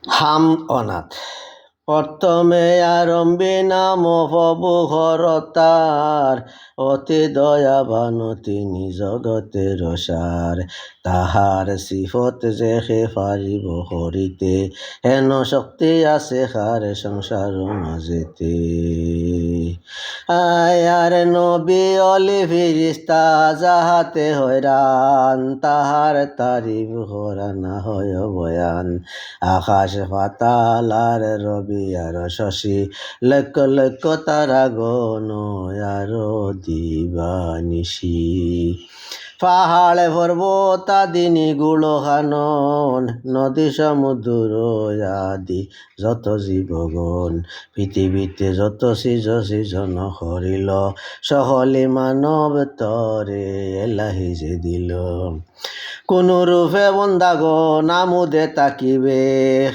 হাম অনাথ প্রথমে আরম্ভে নাম প্রভু হরতার, অতি দয়াবান তিনি জগতের সার। তাহার সিফত যে হে পারিব হরিতে, হেন শক্তি আছে হার সংসার মাঝেতে। আয়ার নবী অলি ফিরিস্তা যাহাতে হয়রান, তাহার তারিফ করা না হয় বয়ান। আকাশ পাতাল আর রবি আর শশী, লক্ষ লক্ষ তারা গণ আর দিবানিশি। পাহাড়ে পর্বত আদি নিগুড় খানন, নদী সমুদ্র আদি যত জীবগণ। পৃথিবীতে যত সৃজন করিল, সকলে মানব তরে এলাহি যে দিল। কোন রূপে বন্দাগণ আমোদে তাকিবে,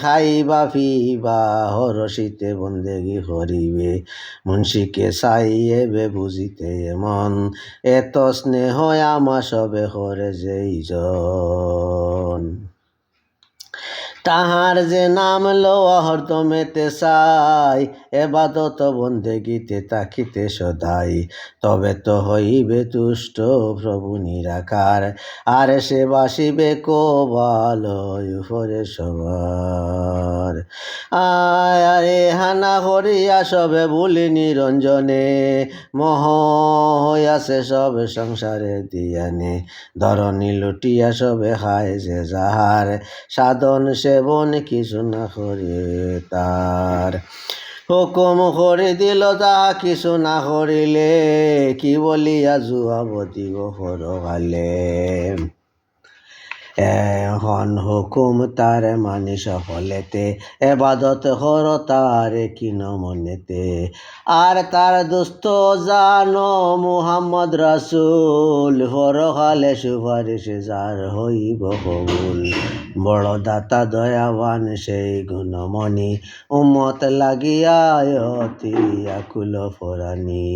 খাইবা পিবা হরষিতে বন্দেগি করিবে। মুন্সিকে চাইবে বুঝিতে মন, এত স্নেহ আমা সবে করে যেইজন। তাহার যে নাম লওয়া হরদমেতে চাই, এবাদত বন্দেগিতে তাকিতে সদাই। তবে তো হইবে তুষ্ট প্রভু নিরাকার, আর সে বাসিবে কোবালয় উপরে সবার। আরে হানা করিয়া সবে ভুলি নিরঞ্জনে, মোহ হইয়াছে সবে সংসারে দিয়ানে। ধরণী লুটিয়া সবে খায় যে যাহার, সাধন সেবন কিছু না করে তার। হুকুম করে দিল তাহা কিছু না করিলে, কি বলিয়া জুয়াব দিব পরকালে। এখন হুকুম তার মানি সফলেতে, এবাদত কর তার কিন মনেতে। আর তার দোস্ত জানো মুহাম্মদ রাসূল, পরকালে সুপারিশ যার হইব কবুল। বড় দাতা দয়াবান সেই গুণমণি, উম্মত লাগিয়া অতি আকুল পরাণী।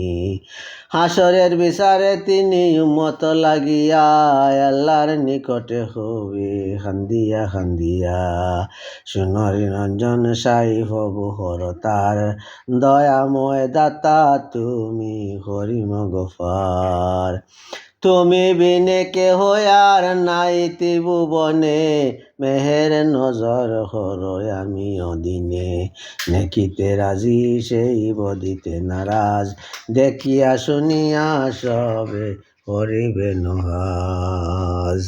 হাসরের বিচারে তিনি উম্মত লাগিয়া, আল্লাহর নিকটে হবে খান্দিয়া খান্দিয়া। শুনরি রঞ্জন সাই প্রভু হরতার, দয়াময় দাতা তুমি করিম গফার। তুমি বিনে কেহ আর নাই ত্রিভুবনে, মেহের নজর করো আমি অদিনে। নেকিতে রাজি সেই বদিতে নারাজ, দেখিয়া শুনিয়া সবে করিবে নহাজ।